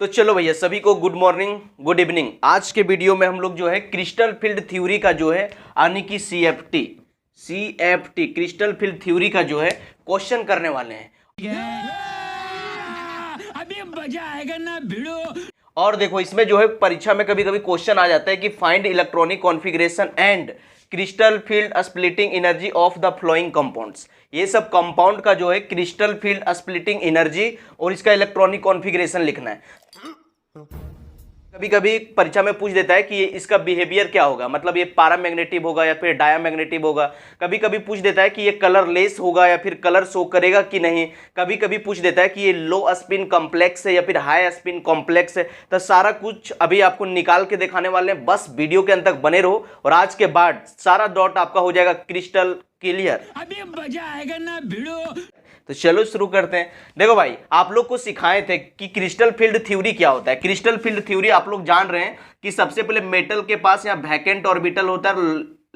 तो चलो भैया सभी को गुड मॉर्निंग गुड इवनिंग। आज के वीडियो में हम लोग जो है क्रिस्टल फील्ड थ्योरी का जो है यानी कि सीएफटी क्रिस्टल फील्ड थ्योरी का जो है क्वेश्चन करने वाले हैं। अभी मजा आएगा ना भिड़ो। और देखो इसमें जो है परीक्षा में कभी कभी क्वेश्चन आ जाता है कि find electronic configuration and crystal field splitting energy of the flowing compounds. ये सब कंपाउंड का जो है क्रिस्टल फील्ड स्प्लिटिंग एनर्जी और इसका इलेक्ट्रॉनिक कॉन्फ़िगरेशन लिखना है। कभी कभी परीक्षा में पूछ देता है कि ये इसका बिहेवियर क्या होगा, मतलब ये पैरामैग्नेटिव होगा या फिर डायामैग्नेटिव होगा। कभी कभी पूछ देता है कि ये कलरलेस होगा या फिर कलर शो करेगा कि नहीं। कभी कभी पूछ देता है कि ये लो स्पिन कॉम्प्लेक्स है या फिर हाई स्पिन कॉम्प्लेक्स है। तो सारा कुछ अभी आपको निकाल के दिखाने वाले हैं, बस वीडियो के अंत तक बने रहो और आज के बाद सारा डॉट आपका हो जाएगा क्रिस्टल क्लियर। अभी मजा आएगा ना भिड़ो। तो चलो शुरू करते हैं। देखो भाई आप लोग को सिखाए थे कि क्रिस्टल फील्ड थ्योरी क्या होता है। क्रिस्टल फील्ड थ्योरी आप लोग जान रहे हैं कि सबसे पहले मेटल के पास यहाँ वैकेंट ऑर्बिटल होता है,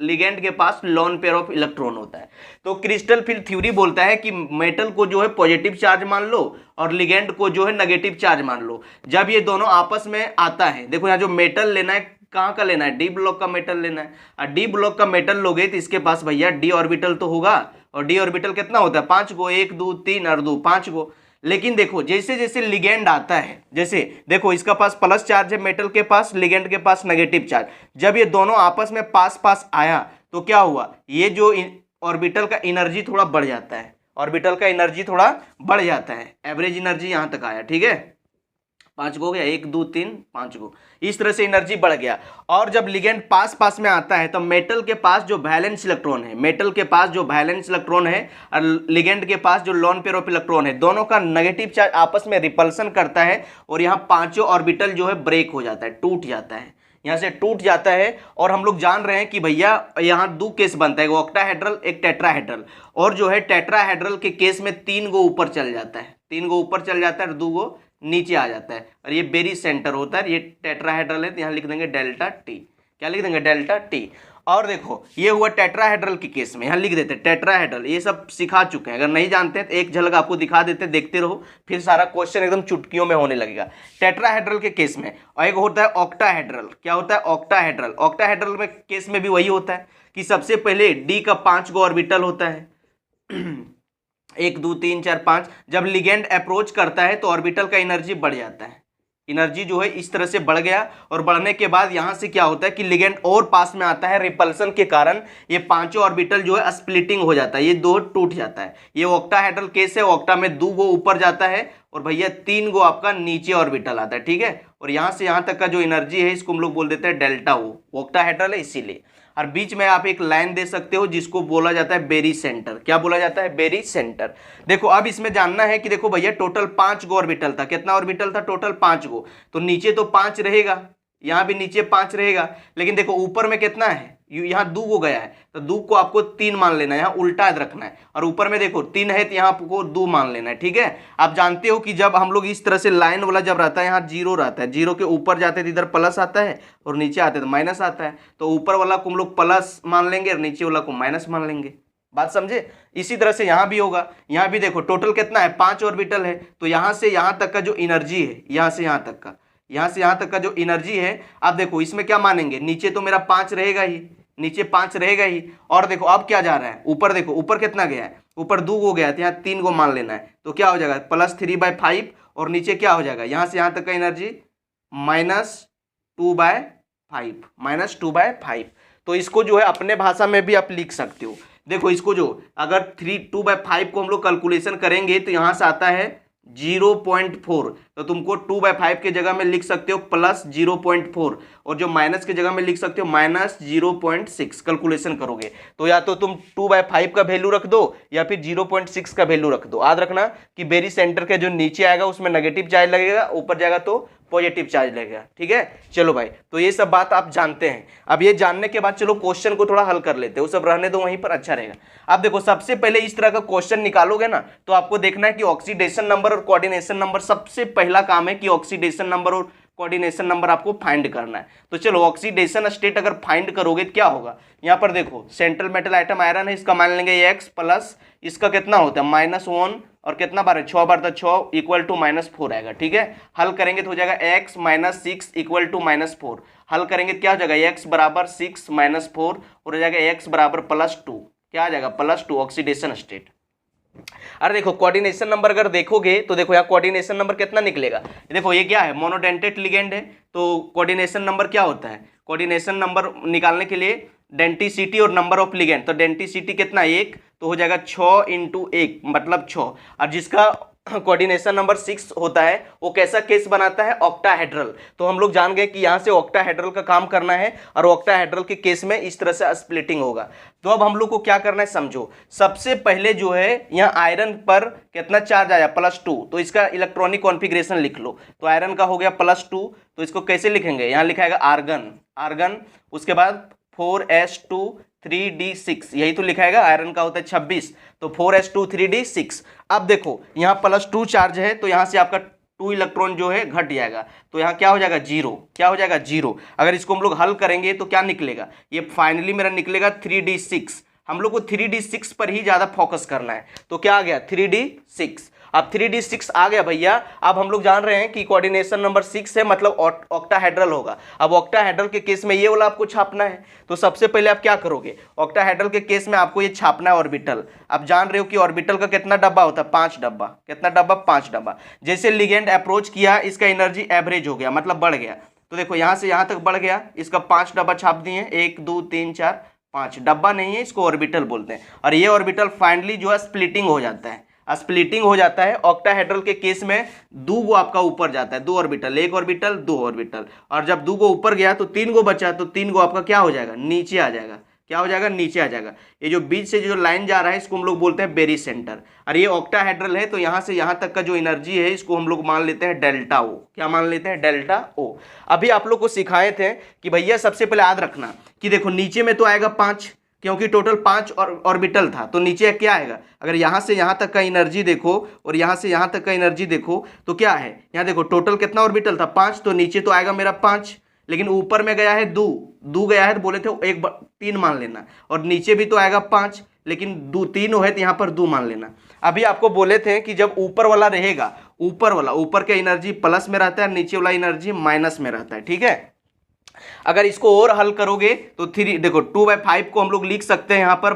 लिगेंड के पास लोन पेयर ऑफ इलेक्ट्रॉन होता है। तो क्रिस्टल फील्ड थ्योरी बोलता है कि मेटल को जो है पॉजिटिव चार्ज मान लो और लिगेंड को जो है नेगेटिव चार्ज मान लो। जब ये दोनों आपस में आता है, देखो यहाँ जो मेटल लेना है कहाँ का लेना है, डी ब्लॉक का मेटल लेना है। और डी ब्लॉक का मेटल लोगे तो इसके पास भैया डी ऑर्बिटल तो होगा और डी ऑर्बिटल कितना होता है 5 गो, 1 2 3 और 2 5 गो। लेकिन देखो जैसे जैसे लिगेंड आता है, जैसे देखो इसका पास प्लस चार्ज है मेटल के पास, लिगेंड के पास नेगेटिव चार्ज। जब ये दोनों आपस में पास पास आया तो क्या हुआ, ये जो ऑर्बिटल का एनर्जी थोड़ा बढ़ जाता है, ऑर्बिटल का एनर्जी थोड़ा बढ़ जाता है। एवरेज एनर्जी यहां तक आया, ठीक है 5 गो हो गया, 1 2 3 5 गो, इस तरह से एनर्जी बढ़ गया। और जब लिगेंड पास पास में आता है तो मेटल के पास जो वैलेंस इलेक्ट्रॉन है, मेटल के पास जो वैलेंस इलेक्ट्रॉन है और लिगेंड के पास जो लोन पेयर ऑफ इलेक्ट्रॉन है, दोनों का नेगेटिव चार्ज आपस में रिपल्सन करता है और यहाँ पांचों ऑर्बिटल जो है ब्रेक हो जाता है, टूट जाता है, यहाँ से टूट जाता है। और हम लोग जान रहे हैं कि भैया यहाँ 2 केस बनता है, एक ऑक्टाहेड्रल एक टेट्राहेड्रल। और जो है टेट्राहेड्रल के केस में 3 गो ऊपर चल जाता है, 3 गो ऊपर चल जाता है और 2 गो नीचे आ जाता है और ये बेरी सेंटर होता है। ये टेट्राहेड्रल है तो यहाँ लिख देंगे डेल्टा टी, क्या लिख देंगे डेल्टा टी। और देखो ये हुआ टेट्राहेड्रल के केस में, यहाँ लिख देते हैं टेट्राहेड्रल। ये सब सिखा चुके हैं, अगर नहीं जानते हैं तो एक झलक आपको दिखा देते, देखते रहो फिर सारा क्वेश्चन एकदम चुटकियों में होने लगेगा। टेट्राहेड्रल के केस में और एक होता है ऑक्टाहेड्रल। क्या होता है ऑक्टाहेड्रल, ऑक्टाहेड्रल में केस में भी वही होता है कि सबसे पहले डी का 5 गो ऑर्बिटल होता है 1 2 3 4 5। जब लिगेंड अप्रोच करता है तो ऑर्बिटल का एनर्जी बढ़ जाता है, एनर्जी जो है इस तरह से बढ़ गया। और बढ़ने के बाद यहाँ से क्या होता है कि लिगेंड और पास में आता है, रिपल्सन के कारण ये पांचों ऑर्बिटल जो है स्प्लिटिंग हो जाता है, ये 2 टूट जाता है। ये ऑक्टाहेड्रल केस है, ऑक्टा में 2 गो ऊपर जाता है और भैया 3 गो आपका नीचे ऑर्बिटल आता है, ठीक है। और यहाँ से यहाँ तक का जो एनर्जी है इसको हम लोग बोल देते हैं डेल्टा, वो ऑक्टाहेड्रल है इसीलिए। और बीच में आप एक लाइन दे सकते हो जिसको बोला जाता है बेरी सेंटर। क्या बोला जाता है, बेरी सेंटर। देखो अब इसमें जानना है कि देखो भैया टोटल 5 गो ऑर्बिटल था, कितना ऑर्बिटल था टोटल 5 गो। तो नीचे तो 5 रहेगा, यहाँ भी नीचे 5 रहेगा, लेकिन देखो ऊपर में कितना है, यहाँ 2 गो गया है तो 2 को आपको 3 मान लेना है, यहाँ उल्टा रखना है। और ऊपर में देखो 3 है तो यहाँ आपको 2 मान लेना है, ठीक है। आप जानते हो कि जब हम लोग इस तरह से लाइन वाला जब रहता है यहाँ 0 रहता है, 0 के ऊपर जाते तो इधर प्लस आता है और नीचे आते तो माइनस आता है। तो ऊपर वाला को हम लोग प्लस मान लेंगे और नीचे वाला को माइनस मान लेंगे, बात समझे। इसी तरह से यहाँ भी होगा, यहाँ भी देखो टोटल कितना है 5 ऑर्बिटल है। तो यहाँ से यहाँ तक का जो एनर्जी है, यहाँ से यहाँ तक का, यहाँ से यहाँ तक का जो एनर्जी है, आप देखो इसमें क्या मानेंगे, नीचे तो मेरा 5 रहेगा ही, नीचे 5 रहेगा ही। और देखो अब क्या जा रहा है ऊपर, देखो ऊपर कितना गया है, ऊपर 2 गो गया तो यहाँ 3 गो मान लेना है। तो क्या हो जाएगा +3/5 और नीचे क्या हो जाएगा, यहाँ से यहाँ तक का एनर्जी -2/5, -2/5। तो इसको जो है अपने भाषा में भी आप लिख सकते हो। देखो इसको जो अगर 2/5 को हम लोग कैलकुलेशन करेंगे तो यहाँ से आता है 0.4। तो तुमको 2/5 के जगह में लिख सकते हो +0.4 और जो माइनस के जगह में लिख सकते हो -0.6। कैलकुलेशन करोगे तो या तो तुम 2/5 का वैल्यू रख दो या फिर 0.6 का वैल्यू रख दो। याद रखना कि बेरी सेंटर के जो नीचे आएगा उसमें नेगेटिव चार्ज लगेगा, ऊपर जाएगा तो पॉजिटिव चार्ज लगेगा, ठीक है। चलो भाई तो ये सब बात आप जानते हैं। अब ये जानने के बाद चलो क्वेश्चन को थोड़ा हल कर लेते हैं, वो सब रहने दो वहीं पर, अच्छा रहेगा। अब देखो सबसे पहले इस तरह का क्वेश्चन निकालोगे ना तो आपको देखना है कि ऑक्सीडेशन नंबर और कोऑर्डिनेशन नंबर, सबसे पहला काम है कि ऑक्सीडेशन नंबर और कोऑर्डिनेशन नंबर आपको फाइंड करना है। तो चलो ऑक्सीडेशन स्टेट अगर फाइंड करोगे तो क्या होगा, यहाँ पर देखो सेंट्रल मेटल आइटम आयरन है, इसका मान लेंगे X प्लस इसका कितना होता है -1 और कितना बार है 6 बार, तो 6 इक्वल टू -4 आएगा। ठीक है, हल करेंगे तो हो जाएगा x माइनस 6 इक्वल टू -4। हल करेंगे तो क्या हो जाएगा x बराबर 6 माइनस 4 और हो जाएगा x बराबर +2। क्या आ जाएगा +2 ऑक्सीडेशन स्टेट। अरे देखो कोऑर्डिनेशन नंबर अगर देखोगे तो देखो यहाँ कोऑर्डिनेशन नंबर कितना निकलेगा। देखो ये क्या है, मोनोडेंटेट लिगेंड है, तो कोऑर्डिनेशन नंबर क्या होता है, कोऑर्डिनेशन नंबर निकालने के लिए डेंटिसिटी और नंबर ऑफ लिगेंड, तो डेंटिसिटी कितना 1, तो हो जाएगा 6 × 1 मतलब 6। और जिसका कोऑर्डिनेशन नंबर 6 होता है वो कैसा केस बनाता है, ऑक्टाहेड्रल। तो हम लोग जान गए कि यहाँ से ऑक्टाहेड्रल का काम करना है और ऑक्टाहेड्रल के केस में इस तरह से स्प्लिटिंग होगा। तो अब हम लोग को क्या करना है समझो, सबसे पहले जो है यहाँ आयरन पर कितना चार्ज आया +2, तो इसका इलेक्ट्रॉनिक कॉन्फ़िगरेशन लिख लो। तो आयरन का हो गया +2, तो इसको कैसे लिखेंगे, यहाँ लिखाएगा आर्गन, उसके बाद 4s2 3d6, यही तो लिखाएगा, आयरन का होता है 26, तो 4s2 3d6। अब देखो यहाँ +2 चार्ज है तो यहाँ से आपका 2 इलेक्ट्रॉन जो है घट जाएगा, तो यहाँ क्या हो जाएगा 0, क्या हो जाएगा 0। अगर इसको हम लोग हल करेंगे तो क्या निकलेगा, ये फाइनली मेरा निकलेगा 3d6। हम लोग को 3d6 पर ही ज़्यादा फोकस करना है, तो क्या आ गया 3d6। अब 3d6 आ गया भैया। अब हम लोग जान रहे हैं कि कोऑर्डिनेशन नंबर 6 है मतलब ऑक्टाहेड्रल होगा। अब ऑक्टाहेड्रल के केस में ये वाला आपको छापना है, तो सबसे पहले आप क्या करोगे, ऑक्टाहेड्रल के केस में आपको ये छापना है ऑर्बिटल। आप जान रहे हो कि ऑर्बिटल का कितना डब्बा होता है, 5 डब्बा। कितना डब्बा, 5 डब्बा। जैसे लिगेंड अप्रोच किया इसका एनर्जी एवरेज हो गया मतलब बढ़ गया, तो देखो यहाँ से यहाँ तक बढ़ गया, इसका 5 डब्बा छाप दिए, 1 2 3 4 5 डब्बा नहीं है, इसको ऑर्बिटल बोलते हैं। और ये ऑर्बिटल फाइनली जो है स्प्लिटिंग हो जाता है, स्प्लिटिंग हो जाता है। ऑक्टाहेड्रल के केस में 2 गो आपका ऊपर जाता है, 2 ऑर्बिटल, 1 ऑर्बिटल 2 ऑर्बिटल, और जब 2 गो ऊपर गया तो 3 गो बचा, तो 3 गो आपका क्या हो जाएगा, नीचे आ जाएगा। क्या हो जाएगा, नीचे आ जाएगा। ये जो बीच से जो लाइन जा रहा है इसको हम लोग बोलते हैं बेरी सेंटर। और ये ऑक्टाहेड्रल है तो यहाँ से यहाँ तक का जो एनर्जी है इसको हम लोग मान लेते हैं डेल्टा ओ। क्या मान लेते हैं, डेल्टा ओ। अभी आप लोग को सिखाए थे कि भैया सबसे पहले याद रखना कि देखो नीचे में तो आएगा 5, क्योंकि टोटल 5 ऑर्बिटल था, तो नीचे क्या आएगा, अगर यहाँ से यहाँ तक का एनर्जी देखो और यहाँ से यहाँ तक का एनर्जी देखो तो क्या है, यहाँ देखो टोटल कितना ऑर्बिटल था 5, तो नीचे तो आएगा मेरा 5, लेकिन ऊपर में गया है 2 गया है, तो बोले थे 3 मान लेना, और नीचे भी तो आएगा 5, लेकिन 3 है तो यहाँ पर 2 मान लेना। अभी आपको बोले थे कि जब ऊपर वाला रहेगा, ऊपर का एनर्जी प्लस में रहता है, नीचे वाला एनर्जी माइनस में रहता है। ठीक है, अगर इसको और हल करोगे तो 3 देखो 2/5 को हम लोग लिख सकते हैं यहाँ पर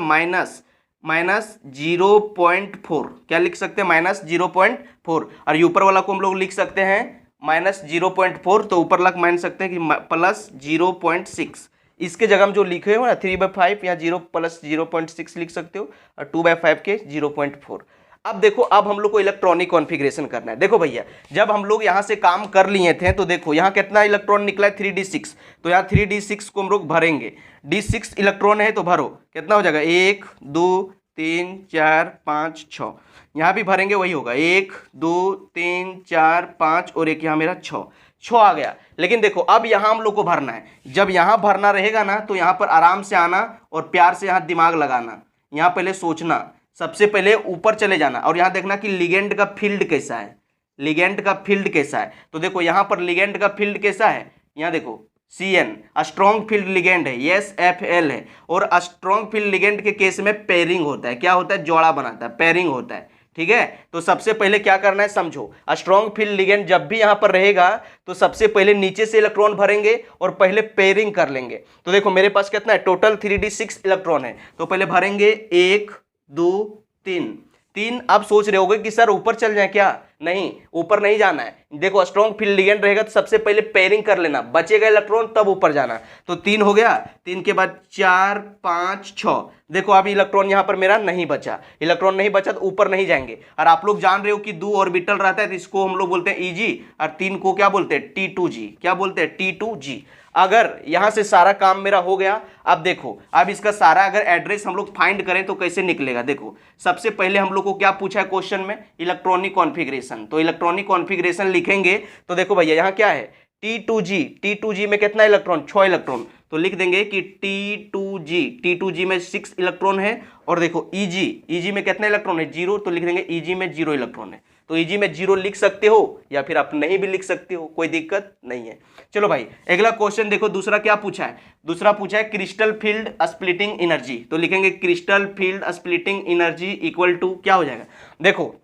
-0.4। क्या लिख सकते हैं, -0.4। और ऊपर वाला को हम लोग लिख सकते हैं -0.4, तो ऊपर लग मान सकते हैं कि +0.6। इसके जगह हम जो लिखे हो ना 3/5 या 0 + 0.6 लिख सकते हो, और 2/5 के 0.4। अब देखो, अब हम लोग को इलेक्ट्रॉनिक कॉन्फ़िगरेशन करना है। देखो भैया जब हम लोग यहाँ से काम कर लिए थे तो देखो यहाँ कितना इलेक्ट्रॉन निकला है 3d6, तो यहाँ 3d6 को हम लोग भरेंगे। d6 इलेक्ट्रॉन है तो भरो, कितना हो जाएगा 1 2 3 4 5 6। यहाँ भी भरेंगे वही होगा 1 2 3 4 5 और एक यहाँ मेरा 6 आ गया। लेकिन देखो अब यहाँ हम लोग को भरना है, जब यहाँ भरना रहेगा ना तो यहाँ पर आराम से आना और प्यार से यहाँ दिमाग लगाना, यहाँ पहले सोचना, सबसे पहले ऊपर चले जाना और यहाँ देखना कि लिगेंड का फील्ड कैसा है, लिगेंड का फील्ड कैसा है। तो देखो यहाँ पर लिगेंड का फील्ड कैसा है, यहाँ देखो CN स्ट्रॉन्ग फील्ड लिगेंड है, SFL है, और स्ट्रॉन्ग फील्ड लिगेंड के केस में पेयरिंग होता है। क्या होता है, जोड़ा बनाता है, पेयरिंग होता है। ठीक है, तो सबसे पहले क्या करना है समझो, स्ट्रॉन्ग फील्ड लिगेंड जब भी यहाँ पर रहेगा तो सबसे पहले नीचे से इलेक्ट्रॉन भरेंगे और पहले पेयरिंग कर लेंगे। तो देखो मेरे पास कितना है, टोटल 3d6 इलेक्ट्रॉन है, तो पहले भरेंगे 1 2 3। अब सोच रहे होगे कि सर ऊपर चल जाए क्या, नहीं ऊपर नहीं जाना है। देखो स्ट्रॉन्ग फील्ड लिगेंड रहेगा तो सबसे पहले पेयरिंग कर लेना, बचेगा इलेक्ट्रॉन तब ऊपर जाना। तो 3 हो गया, 3 के बाद 4 5 6। देखो अभी इलेक्ट्रॉन यहाँ पर मेरा नहीं बचा, इलेक्ट्रॉन नहीं बचा तो ऊपर नहीं जाएंगे। और आप लोग जान रहे हो कि 2 ऑर्बिटल रहता है तो इसको हम लोग बोलते हैं Eg, और 3 को क्या बोलते हैं T2G। क्या बोलते हैं, T2G। अगर यहां से सारा काम मेरा हो गया, अब देखो अब इसका सारा अगर एड्रेस हम लोग फाइंड करें तो कैसे निकलेगा। देखो सबसे पहले हम लोग को क्या पूछा है क्वेश्चन में, इलेक्ट्रॉनिक कॉन्फ़िगरेशन। तो इलेक्ट्रॉनिक कॉन्फ़िगरेशन लिखेंगे तो देखो भैया यहाँ क्या है T2G, T2G में कितना इलेक्ट्रॉन, 6 इलेक्ट्रॉन, तो लिख देंगे कि T2G में 6 इलेक्ट्रॉन है। और देखो Eg में कितना इलेक्ट्रॉन है, 0, तो लिख देंगे Eg में 0 इलेक्ट्रॉन है। तो Eg में 0 लिख सकते हो या फिर आप नहीं भी लिख सकते हो, कोई दिक्कत नहीं है। चलो भाई अगला क्वेश्चन देखो, दूसरा क्या पूछा है, दूसरा पूछा है क्रिस्टल फील्ड स्प्लिटिंग एनर्जी। तो लिखेंगे crystal field splitting energy equal to क्या हो जाएगा। देखो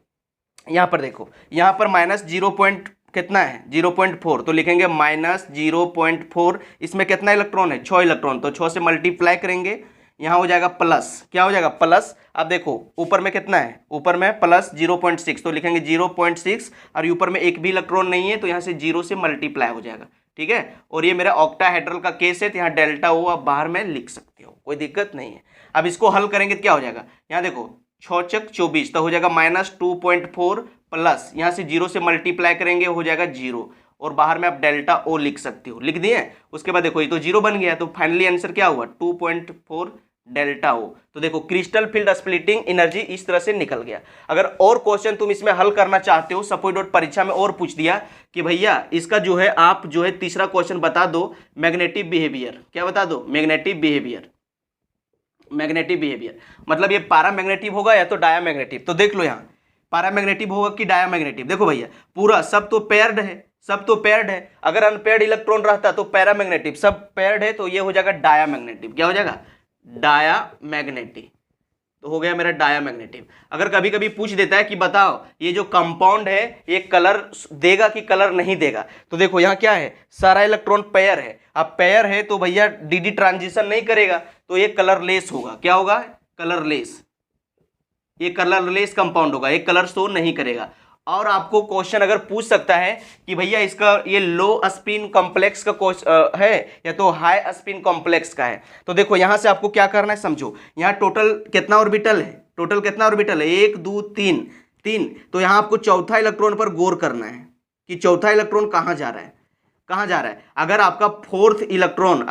यहाँ पर देखो, यहाँ पर माइनस 0 पॉइंट कितना है 0.4, तो लिखेंगे माइनस 0.4। इसमें कितना इलेक्ट्रॉन है 6 इलेक्ट्रॉन, तो 6 से मल्टीप्लाई करेंगे, यहाँ हो जाएगा प्लस, क्या हो जाएगा प्लस। अब देखो ऊपर में कितना है, ऊपर में प्लस 0.6, तो लिखेंगे 0.6 और ऊपर में एक भी इलेक्ट्रॉन नहीं है, तो यहाँ से 0 से मल्टीप्लाई हो जाएगा, ठीक है। और ये मेरा ऑक्टाहेड्रल का केस है, तो यहाँ डेल्टा ओ आप बाहर में लिख सकते हो, कोई दिक्कत नहीं है। अब इसको हल करेंगे तो क्या हो जाएगा, यहाँ देखो 6 चक 24, तो हो जाएगा माइनस 2.4 प्लस, यहाँ से 0 से मल्टीप्लाई करेंगे हो जाएगा 0, और बाहर में आप डेल्टा ओ लिख सकते हो, लिख दिए। उसके बाद देखो ये तो 0 बन गया, तो फाइनली आंसर क्या हुआ 2.4 डेल्टा ओ। तो देखो क्रिस्टल फील्ड स्प्लिटिंग एनर्जी इस तरह से निकल गया। अगर और क्वेश्चन तुम इसमें हल करना चाहते हो, सपोज डॉट परीक्षा में और पूछ दिया कि भैया इसका जो है आप जो है तीसरा क्वेश्चन बता दो मैग्नेटिक बिहेवियर, क्या बता दो मैग्नेटिक बिहेवियर। मैग्नेटिक बिहेवियर मतलब ये पैरामैग्नेटिक होगा या तो डायामैग्नेटिक। तो देख लो यहाँ पैरामैग्नेटिक होगा कि डायामैग्नेटिक। देखो भैया पूरा सब तो पेयर्ड है, सब तो पेयर्ड है, अगर अनपेयर्ड इलेक्ट्रॉन रहता तो पैरामैग्नेटिक, सब पेयर्ड है तो ये हो जाएगा डायामैग्नेटिक। क्या हो जाएगा डायामैग्नेटिक, तो हो गया मेरा डायामैग्नेटिक। अगर कभी कभी पूछ देता है कि बताओ ये जो कंपाउंड है ये कलर देगा कि कलर नहीं देगा, तो देखो यहाँ क्या है सारा इलेक्ट्रॉन पेयर है। अब पेयर है तो भैया डी ट्रांजिशन नहीं करेगा, तो ये कलरलेस होगा। क्या होगा कलरलेस, ये कलरलेस कंपाउंड होगा, ये कलर शो नहीं करेगा। और आपको क्वेश्चन अगर पूछ सकता है कि भैया इसका ये लो स्पिन कॉम्प्लेक्स का है या तो हाई स्पिन कॉम्प्लेक्स का है, तो देखो यहाँ से आपको क्या करना है समझो, यहाँ टोटल कितना ऑर्बिटल है, टोटल कितना ऑर्बिटल है 1 2 3 3, तो यहाँ आपको चौथा इलेक्ट्रॉन पर गौर करना है कि चौथा इलेक्ट्रॉन कहाँ जा रहा है, कहाँ जा रहा है। अगर आपका फोर्थ इलेक्ट्रॉन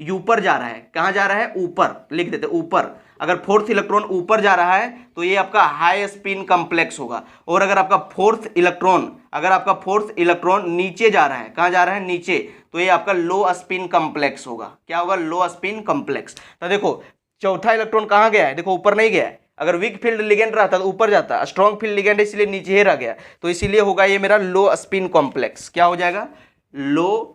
ऊपर जा रहा है, कहाँ जा रहा है ऊपर, लिख देते ऊपर। अगर फोर्थ इलेक्ट्रॉन ऊपर जा रहा है तो ये आपका हाई स्पिन कॉम्प्लेक्स होगा। और अगर आपका फोर्थ इलेक्ट्रॉन नीचे जा रहा है, कहाँ जा रहा है नीचे, तो ये आपका लो स्पिन कॉम्प्लेक्स होगा। क्या होगा लो स्पिन कॉम्प्लेक्स। तो देखो चौथा इलेक्ट्रॉन कहाँ गया है, देखो ऊपर नहीं गया है। अगर वीक फील्ड लिगेंड रहता तो ऊपर जाता, स्ट्रॉन्ग फील्ड लिगेंड इसलिए नीचे ही रह गया, तो इसीलिए होगा ये मेरा लो स्पिन कॉम्प्लेक्स। क्या हो जाएगा लो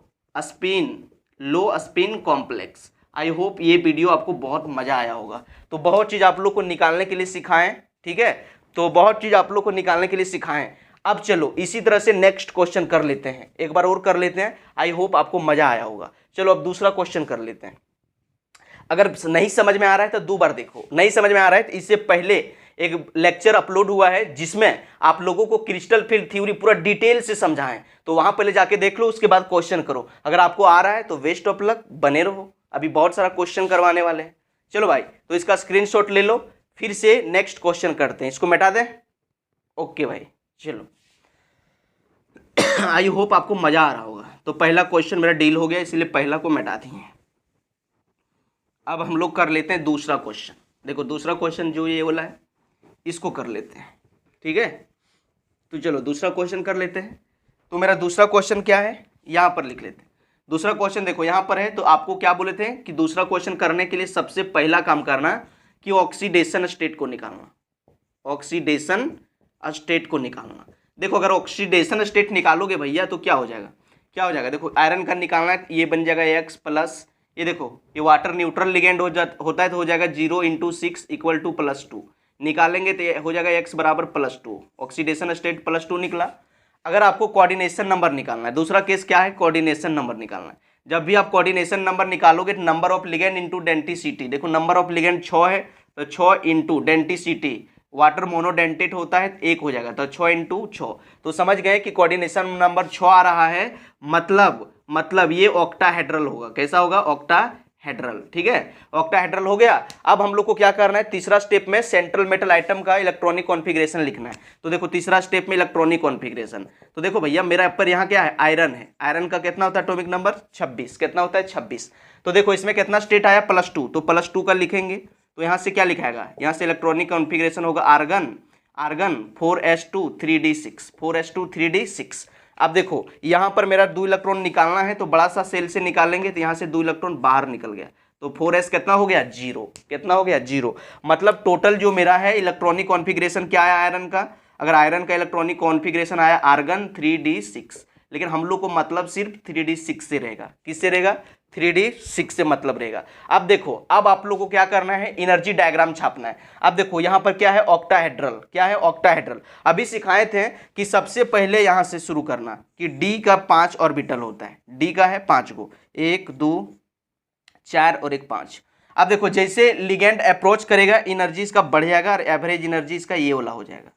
स्पिन कॉम्प्लेक्स। आई होप ये वीडियो आपको बहुत मजा आया होगा। तो बहुत चीज़ आप लोग को निकालने के लिए सिखाएं, ठीक है, तो बहुत चीज़ आप लोग को निकालने के लिए सिखाएं। अब चलो इसी तरह से नेक्स्ट क्वेश्चन कर लेते हैं, एक बार और कर लेते हैं। आई होप आपको मजा आया होगा। चलो अब दूसरा क्वेश्चन कर लेते हैं। अगर नहीं समझ में आ रहा है तो 2 बार देखो, नहीं समझ में आ रहा है तो इससे पहले एक लेक्चर अपलोड हुआ है जिसमें आप लोगों को क्रिस्टल फील्ड थ्योरी पूरा डिटेल से समझाएं, तो वहां पहले जाके देख लो, उसके बाद क्वेश्चन करो। अगर आपको आ रहा है तो बेस्ट ऑफ लक, बने रहो, अभी बहुत सारा क्वेश्चन करवाने वाले हैं। चलो भाई तो इसका स्क्रीनशॉट ले लो, फिर से नेक्स्ट क्वेश्चन करते हैं। इसको मिटा दें, ओके भाई चलो। आई होप आपको मजा आ रहा होगा। तो पहला क्वेश्चन मेरा डील हो गया, इसलिए पहला को मिटा दिए। अब हम लोग कर लेते हैं दूसरा क्वेश्चन। देखो दूसरा क्वेश्चन जो ये वाला है इसको कर लेते हैं, ठीक है। तो चलो दूसरा क्वेश्चन कर लेते हैं। तो मेरा दूसरा क्वेश्चन क्या है यहाँ पर लिख लेते हैं। दूसरा क्वेश्चन देखो यहाँ पर है, तो आपको क्या बोले थे कि दूसरा क्वेश्चन करने के लिए सबसे पहला काम करना कि ऑक्सीडेशन स्टेट को निकालना, ऑक्सीडेशन स्टेट को निकालना। देखो अगर ऑक्सीडेशन स्टेट निकालोगे भैया तो क्या हो जाएगा, क्या हो जाएगा, देखो आयरन का निकालना है, ये बन जाएगा X प्लस, ये देखो ये वाटर न्यूट्रल लिगेंड होता है तो हो जाएगा 0 × 6 = +2, निकालेंगे तो ये हो जाएगा X बराबर +2, ऑक्सीडेशन स्टेट +2 निकला। अगर आपको कोऑर्डिनेशन नंबर निकालना है, दूसरा केस क्या है कोऑर्डिनेशन नंबर निकालना है। जब भी आप कोऑर्डिनेशन नंबर निकालोगे तो number of ligand into density, देखो नंबर ऑफ लिगेंड 6 है तो 6 इंटू डेंसिटी, वाटर मोनोडेंटेट होता है 1 हो जाएगा, तो 6 × 6। तो समझ गए कि कोऑर्डिनेशन नंबर 6 आ रहा है, मतलब ये ऑक्टाहेड्रल होगा। कैसा होगा ऑक्टाहेड्रल, ठीक है, ऑक्टाहेड्रल हो गया। अब हम लोग को क्या करना है, तीसरा स्टेप में सेंट्रल मेटल आइटम का इलेक्ट्रॉनिक कॉन्फ़िगरेशन लिखना है। तो देखो तीसरा स्टेप में इलेक्ट्रॉनिक कॉन्फ़िगरेशन, तो देखो भैया मेरा पर यहाँ क्या है आयरन है, आयरन का कितना होता है एटॉमिक नंबर 26, कितना होता है 26। तो देखो इसमें कितना स्टेट आया +2, तो +2 का लिखेंगे। तो यहाँ से क्या लिखाएगा, यहाँ से इलेक्ट्रॉनिक कॉन्फ़िगरेशन होगा argon 4s2 3d6, 4s2 3d6। अब देखो यहाँ पर मेरा 2 इलेक्ट्रॉन निकालना है, तो बड़ा सा सेल से निकालेंगे तो यहाँ से 2 इलेक्ट्रॉन बाहर निकल गया, तो 4s कितना हो गया 0, कितना हो गया 0। मतलब टोटल जो मेरा है इलेक्ट्रॉनिक कॉन्फ़िगरेशन क्या आया आयरन का, अगर आयरन का इलेक्ट्रॉनिक कॉन्फ़िगरेशन आया आर्गन 3d6, लेकिन हम लोग को मतलब सिर्फ 3d6 से रहेगा, किससे रहेगा 3D 6 से मतलब रहेगा। अब देखो, अब आप लोगों को क्या करना है, एनर्जी डायग्राम छापना है। अब देखो यहाँ पर क्या है, ऑक्टाहेड्रल। क्या है, ऑक्टाहेड्रल। अभी सिखाए थे कि सबसे पहले यहाँ से शुरू करना कि डी का 5 ऑर्बिटल होता है। डी का है 5 गो, 1 2 4 और एक 5। अब देखो जैसे लिगेंड अप्रोच करेगा एनर्जी इसका बढ़ जाएगा और एवरेज एनर्जी इसका ये वाला हो जाएगा।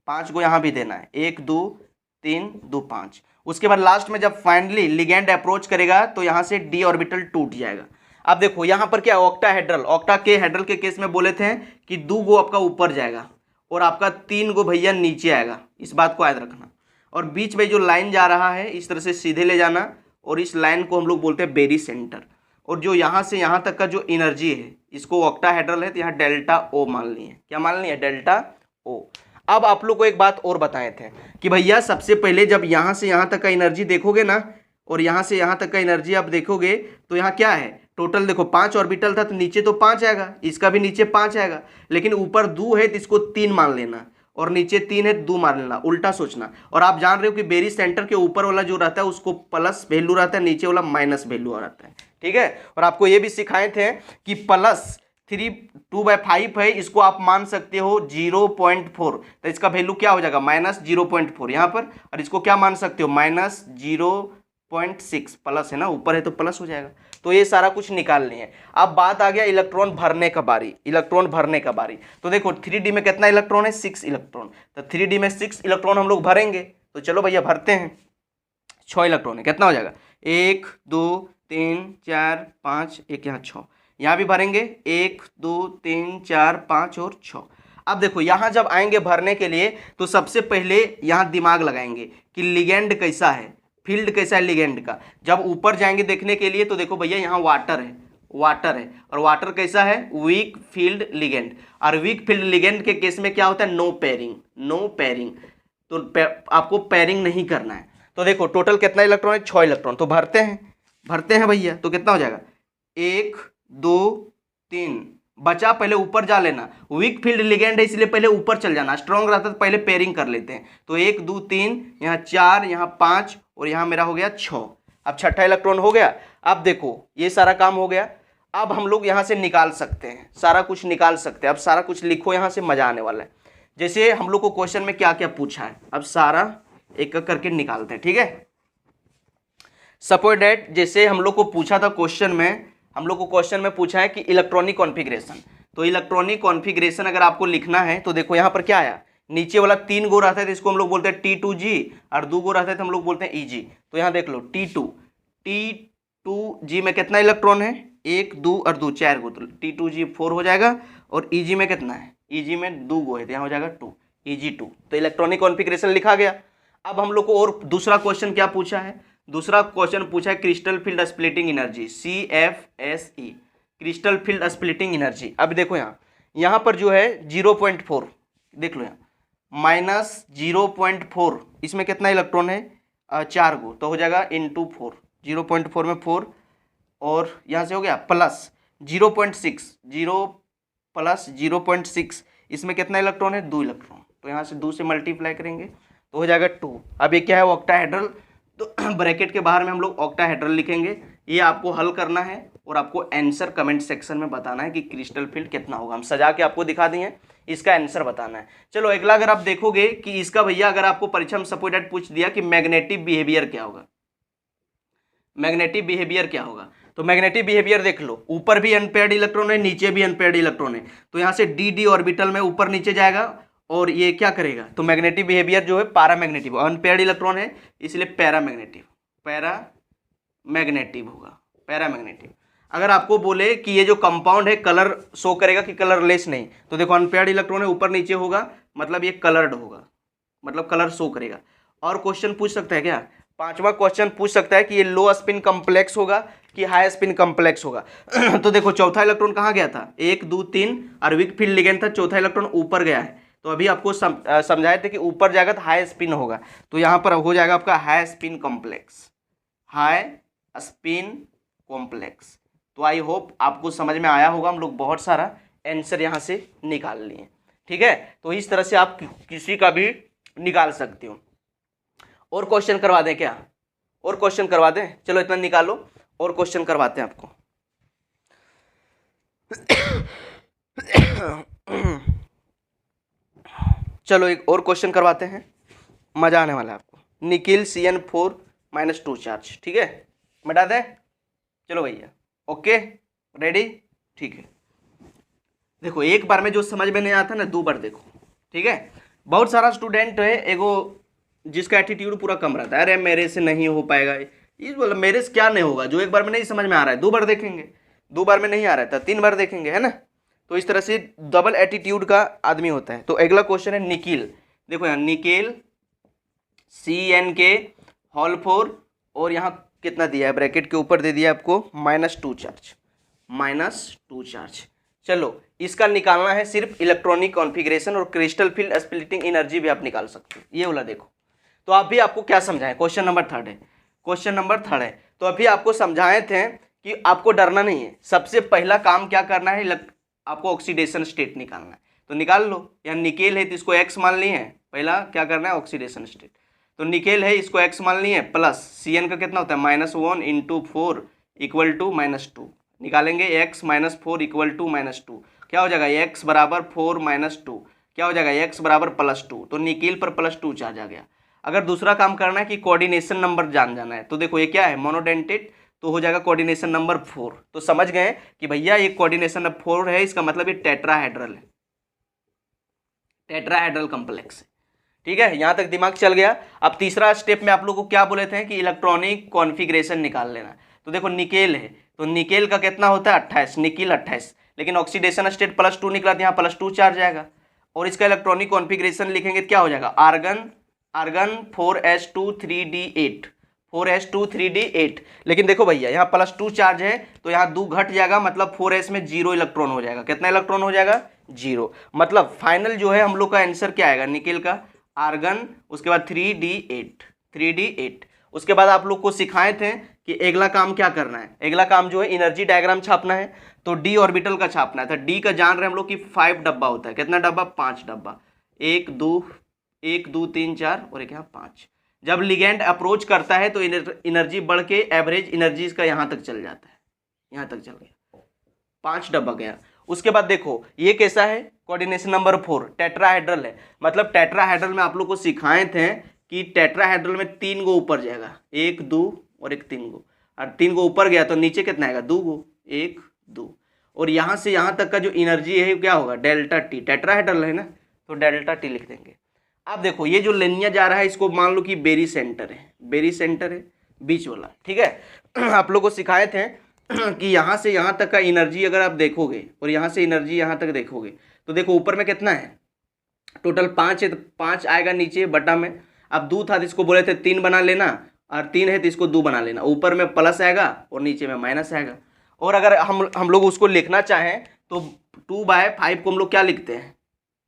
5 को यहाँ भी देना है, 1 2 3 2 5। उसके बाद लास्ट में जब फाइनली लिगेंड अप्रोच करेगा तो यहाँ से डी ऑर्बिटल टूट जाएगा। अब देखो यहाँ पर क्या, ऑक्टाहेड्रल। ऑक्टा के हेड्रल के केस में बोले थे कि 2 गो आपका ऊपर जाएगा और आपका 3 गो भैया नीचे आएगा, इस बात को याद रखना। और बीच में जो लाइन जा रहा है इस तरह से सीधे ले जाना, और इस लाइन को हम लोग बोलते हैं बेरी सेंटर। और जो यहाँ से यहाँ तक का जो एनर्जी है इसको ऑक्टाहेड्रल है तो यहाँ डेल्टा ओ मान ली है। क्या मान ली है, डेल्टा ओ। अब आप लोग को एक बात और बताए थे कि भैया सबसे पहले जब यहाँ से यहाँ तक का एनर्जी देखोगे ना, और यहाँ से यहाँ तक का एनर्जी आप देखोगे तो यहाँ क्या है, टोटल देखो 5 ऑर्बिटल था तो नीचे तो 5 आएगा, इसका भी नीचे 5 आएगा, लेकिन ऊपर 2 है तो इसको 3 मान लेना, और नीचे 3 है 2 मान लेना, उल्टा सोचना। और आप जान रहे हो कि बेरी सेंटर के ऊपर वाला जो रहता है उसको प्लस वैल्यू रहता है, नीचे वाला माइनस वैल्यू रहता है। ठीक है, और आपको ये भी सिखाए थे कि प्लस 2/5 है, इसको आप मान सकते हो 0.4, तो इसका वैल्यू क्या हो जाएगा, माइनस 0.4 यहाँ पर, और इसको क्या मान सकते हो, माइनस 0.6। प्लस है ना, ऊपर है तो प्लस हो जाएगा। तो ये सारा कुछ निकालनी है। अब बात आ गया इलेक्ट्रॉन भरने का बारी। इलेक्ट्रॉन भरने का बारी तो देखो 3D में कितना इलेक्ट्रॉन है, 6 इलेक्ट्रॉन। तो 3D में 6 इलेक्ट्रॉन हम लोग भरेंगे, तो चलो भैया भरते हैं। 6 इलेक्ट्रॉन है, कितना हो जाएगा, 1 2 3 4 5, एक यहाँ 6, यहाँ भी भरेंगे 1 2 3 4 5 और 6। अब देखो यहाँ जब आएंगे भरने के लिए तो सबसे पहले यहाँ दिमाग लगाएंगे कि लिगेंड कैसा है, फील्ड कैसा है लिगेंड का। जब ऊपर जाएंगे देखने के लिए तो देखो भैया यहाँ वाटर है, वाटर है, और वाटर कैसा है, वीक फील्ड लिगेंड। और वीक फील्ड लिगेंड के केस में क्या होता है, नो पेयरिंग। नो पेयरिंग तो आपको पेयरिंग नहीं करना है। तो देखो टोटल कितना इलेक्ट्रॉन है, 6 इलेक्ट्रॉन। तो भरते हैं भैया, तो कितना हो जाएगा, 1 2 3, बचा पहले ऊपर जा लेना। वीक फील्ड लिगेंड है इसलिए पहले ऊपर चल जाना, स्ट्रॉन्ग रहता तो पहले पेयरिंग कर लेते हैं। तो 1 2 3, यहाँ 4, यहाँ 5 और यहाँ मेरा हो गया 6। अब छठा इलेक्ट्रॉन हो गया। अब देखो ये सारा काम हो गया। अब हम लोग यहाँ से निकाल सकते हैं, सारा कुछ निकाल सकते हैं। अब सारा कुछ लिखो यहाँ से, मजा आने वाला है। जैसे हम लोग को क्वेश्चन में क्या क्या पूछा है, अब सारा एक एक करके निकालते हैं। ठीक है, सपोज दैट जैसे हम लोग को पूछा था क्वेश्चन में, हम लोग को क्वेश्चन में पूछा है कि इलेक्ट्रॉनिक कॉन्फ़िगरेशन। तो इलेक्ट्रॉनिक कॉन्फ़िगरेशन अगर आपको लिखना है तो देखो यहाँ पर क्या आया, नीचे वाला 3 गो रहता है तो इसको हम लोग बोलते हैं T2G, और 2 गो रहता है तो हम लोग बोलते हैं EG। तो यहाँ देख लो T2G में कितना इलेक्ट्रॉन है, 1 2 और 2, 4 गो, तो T2G 4 हो जाएगा। और EG में कितना है, EG में 2 गो है तो यहाँ हो जाएगा 2, EG2। तो इलेक्ट्रॉनिक कॉन्फ़िगरेशन लिखा गया। अब हम लोग को और दूसरा क्वेश्चन क्या पूछा है, दूसरा क्वेश्चन पूछा है crystal field splitting energy, CFSE, crystal field splitting energy. अब देखो यहाँ पर जो है 0.4, देख लो यहाँ माइनस 0.4, इसमें कितना इलेक्ट्रॉन है, 4 गो, तो हो जाएगा इंटू 4, 0.4 में 4, और यहाँ से हो गया प्लस 0.6, 0 प्लस 0.6, इसमें कितना इलेक्ट्रॉन है, 2 इलेक्ट्रॉन, तो यहाँ से 2 से मल्टीप्लाई करेंगे तो हो जाएगा 2। अब ये क्या है, ऑक्टाहेड्रल। तो ब्रैकेट के बाहर में हम लोग ऑक्टाहेड्रल लिखेंगे। ये आपको हल करना है और आपको आंसर कमेंट सेक्शन में बताना है कि क्रिस्टल फील्ड कितना होगा। हम सजा के आपको दिखा दिए, इसका आंसर बताना है। चलो अगला, अगर आप देखोगे कि इसका भैया अगर आपको परीक्षा में सपोज दैट पूछ दिया कि मैग्नेटिक बिहेवियर क्या होगा, मैग्नेटिक बिहेवियर क्या होगा, तो मैग्नेटिक बिहेवियर देख लो, ऊपर भी अनपेयर्ड इलेक्ट्रॉन है, नीचे भी अनपेयर्ड इलेक्ट्रॉन है, तो यहाँ से डी ऑर्बिटल में ऊपर नीचे जाएगा और ये क्या करेगा, तो मैग्नेटिक बिहेवियर जो है पैरामैग्नेटिव, अनपेयर्ड इलेक्ट्रॉन है इसलिए पैरामैग्नेटिव, पैरामैग्नेटिव होगा, पैरामैग्नेटिव। अगर आपको बोले कि ये जो कंपाउंड है कलर शो करेगा कि कलरलेस नहीं, तो देखो अनपेयर्ड इलेक्ट्रॉन है ऊपर नीचे होगा, मतलब ये कलर्ड होगा, मतलब कलर शो करेगा। और क्वेश्चन पूछ सकता है क्या, 5वां क्वेश्चन पूछ सकता है कि ये लो स्पिन कम्प्लेक्स होगा कि हाई स्पिन कम्प्लेक्स होगा। तो देखो चौथा इलेक्ट्रॉन कहाँ गया था, 1 2 3 और वीक फील्ड लिगेंड था, चौथा इलेक्ट्रॉन ऊपर गया है। तो अभी आपको समझाए थे कि ऊपर जाएगा तो हाई स्पिन होगा, तो यहाँ पर हो जाएगा आपका high spin complex, high spin complex. तो आई होप आपको समझ में आया होगा। हम लोग बहुत सारा आंसर यहाँ से निकाल लिए, ठीक है। तो इस तरह से आप किसी का भी निकाल सकते हो। और क्वेश्चन करवा दें क्या, और क्वेश्चन करवा दें, चलो इतना निकालो और क्वेश्चन करवाते हैं आपको। चलो एक और क्वेश्चन करवाते हैं, मजा आने वाला है आपको। निकिल Cn4-2 चार्ज, ठीक है, मिटा दे। चलो भैया, ओके, रेडी, ठीक है। देखो एक बार में जो समझ में नहीं आता ना, 2 बार देखो, ठीक है। बहुत सारा स्टूडेंट है एगो जिसका एटीट्यूड पूरा कम रहता है, अरे मेरे से नहीं हो पाएगा, ये बोला मेरे से क्या नहीं होगा, जो एक बार में नहीं समझ में आ रहा है 2 बार देखेंगे, 2 बार में नहीं आ रहा है तो 3 बार देखेंगे, है ना। तो इस तरह से डबल एटीट्यूड का आदमी होता है। तो अगला क्वेश्चन है निकिल, देखो यहाँ निकिल Cn4 और यहाँ कितना दिया है, ब्रैकेट के ऊपर दे दिया आपको -2 चार्ज, -2 चार्ज। चलो इसका निकालना है सिर्फ इलेक्ट्रॉनिक कॉन्फ़िगरेशन, और क्रिस्टल फील्ड स्प्लिटिंग एनर्जी भी आप निकाल सकते हो, ये वाला देखो। तो अभी आपको क्या समझाएं, क्वेश्चन नंबर 3 है, क्वेश्चन नंबर 3 है। तो अभी आपको समझाए थे कि आपको डरना नहीं है, सबसे पहला काम क्या करना है, आपको ऑक्सीडेशन स्टेट निकालना है। तो निकाल लो, यहाँ निकेल है तो इसको x मान लिए हैं, पहला क्या करना है ऑक्सीडेशन स्टेट। तो निकेल है इसको x मान लिए हैं, प्लस Cn का कितना होता है -1 × 4 = -2, निकालेंगे x -4 = -2, क्या हो जाएगा x बराबर 4 - 2, क्या हो जाएगा x बराबर +2। तो निकेल पर +2 चार्ज आ गया। अगर दूसरा काम करना है कि कोऑर्डिनेशन नंबर जाना है, तो देखो ये क्या है मोनोडेंटेट, तो हो जाएगा कोऑर्डिनेशन नंबर 4। तो समझ गए कि भैया ये कोऑर्डिनेशन नंबर 4 है, इसका मतलब ये टेट्राहेड्रल है, टेट्राहेड्रल कॉम्प्लेक्स है, ठीक है। यहाँ तक दिमाग चल गया। अब तीसरा स्टेप में आप लोग को क्या बोले थे कि इलेक्ट्रॉनिक कॉन्फ़िगरेशन निकाल लेना। तो देखो निकेल है, तो निकेल का कितना होता है 28, निकिल 28, लेकिन ऑक्सीडेशन स्टेट +2 निकला तो यहाँ +2 चार्ज आएगा। और इसका इलेक्ट्रॉनिक कॉन्फ़िगरेशन लिखेंगे क्या हो जाएगा, argon 4s2 3d8, 4s2 3d8। लेकिन देखो भैया यहाँ +2 चार्ज है तो यहाँ 2 घट जाएगा, मतलब 4s में 0 इलेक्ट्रॉन हो जाएगा। कितना इलेक्ट्रॉन हो जाएगा, 0। मतलब फाइनल जो है हम लोग का आंसर क्या आएगा, निकेल का आर्गन, उसके बाद 3d8। उसके बाद आप लोग को सिखाए थे कि अगला काम क्या करना है, अगला काम जो है एनर्जी डायग्राम छापना है। तो डी ऑर्बिटल का छापना है। तो डी का जान रहे हैं हम लोग कि 5 डब्बा होता है, कितना डब्बा, 5 डब्बा, 1 2 3 4 और एक यहाँ 5। जब लिगेंड अप्रोच करता है तो एनर्जी बढ़ के एवरेज एनर्जी इसका यहाँ तक चल जाता है, यहाँ तक चल गया, 5 डब्बा गया। उसके बाद देखो ये कैसा है, कोऑर्डिनेशन नंबर 4 टेट्राहेड्रल है। मतलब टेट्राहेड्रल में आप लोग को सिखाए थे कि टेट्राहेड्रल में 3 गो ऊपर जाएगा, 1 2 और एक 3 गो, और 3 गो ऊपर गया तो नीचे कितना आएगा, 2 गो, 1 2। और यहाँ से यहाँ तक का जो एनर्जी है क्या होगा, डेल्टा टी, टेट्राहेड्रल है ना, तो डेल्टा टी लिख देंगे। अब देखो ये जो लिनिया जा रहा है इसको मान लो कि बेरी सेंटर है, बेरी सेंटर है बीच वाला, ठीक है। आप लोग को सिखाए थे कि यहाँ से यहाँ तक का एनर्जी अगर आप देखोगे और यहाँ से एनर्जी यहाँ तक देखोगे तो देखो ऊपर में कितना है, टोटल 5 है तो 5 आएगा नीचे बटा में। अब 2 था तो इसको बोले थे 3 बना लेना, और 3 है तो इसको 2 बना लेना, ऊपर में प्लस आएगा और नीचे में माइनस आएगा। और अगर हम लोग उसको लिखना चाहें तो 2/5 को हम लोग क्या लिखते हैं,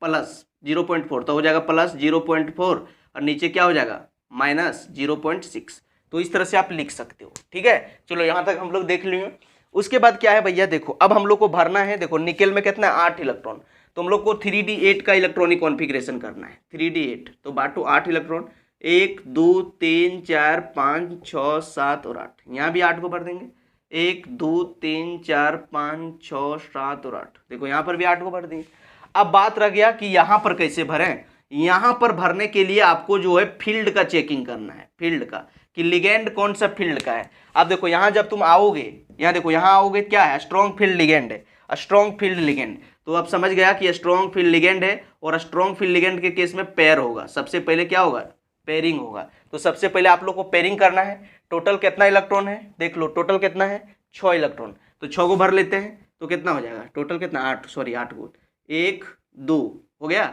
प्लस 0.4, तो हो जाएगा प्लस 0.4 और नीचे क्या हो जाएगा -0.6। तो इस तरह से आप लिख सकते हो, ठीक है। चलो यहाँ तक हम लोग देख लिए। उसके बाद क्या है भैया, देखो अब हम लोग को भरना है, देखो निकेल में कितना है 8 इलेक्ट्रॉन, तो हम लोग को 3d8 का इलेक्ट्रॉनिक कॉन्फ़िगरेशन करना है, 3d8 तो बांटो 8 इलेक्ट्रॉन, 1 2 3 4 5 6 7 और 8, यहाँ भी 8 को भर देंगे, 1 2 3 4 5 6 7 और 8, देखो यहाँ पर भी 8 को भर देंगे। अब बात रह गया कि यहाँ पर कैसे भरें। यहाँ पर भरने के लिए आपको जो है फील्ड का चेकिंग करना है, फील्ड का कि लिगेंड कौन सा फील्ड का है। अब देखो यहाँ जब तुम आओगे, यहाँ देखो यहाँ आओगे क्या है, स्ट्रॉन्ग फील्ड लिगेंड है, स्ट्रॉन्ग फील्ड लिगेंड। तो अब समझ गया कि स्ट्रॉन्ग फील्ड लिगेंड है, और स्ट्रॉन्ग फील्ड लिगेंड के केस में पेयर होगा, सबसे पहले क्या होगा, पेयरिंग होगा। तो सबसे पहले आप लोग को पेयरिंग करना है। टोटल कितना इलेक्ट्रॉन है, देख लो टोटल कितना है, 6 इलेक्ट्रॉन, तो 6 को भर लेते हैं तो कितना हो जाएगा, टोटल कितना 8 को, 1 2 हो गया,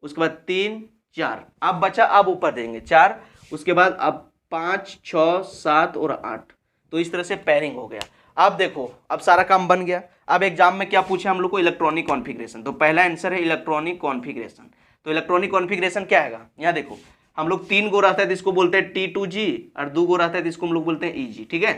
उसके बाद 3 4, अब बचा, अब ऊपर देंगे 4, उसके बाद अब 5 6 7 और 8, तो इस तरह से पेयरिंग हो गया। अब देखो अब सारा काम बन गया। अब एग्जाम में क्या पूछे हम लोग को, इलेक्ट्रॉनिक कॉन्फ़िगरेशन, तो पहला आंसर है इलेक्ट्रॉनिक कॉन्फ़िगरेशन। तो इलेक्ट्रॉनिक कॉन्फ़िगरेशन क्या आएगा, यहाँ देखो हम लोग 3 गो रहता है तो इसको बोलते हैं T2G, और 2 गो रहता है तो इसको हम लोग बोलते हैं EG, ठीक है।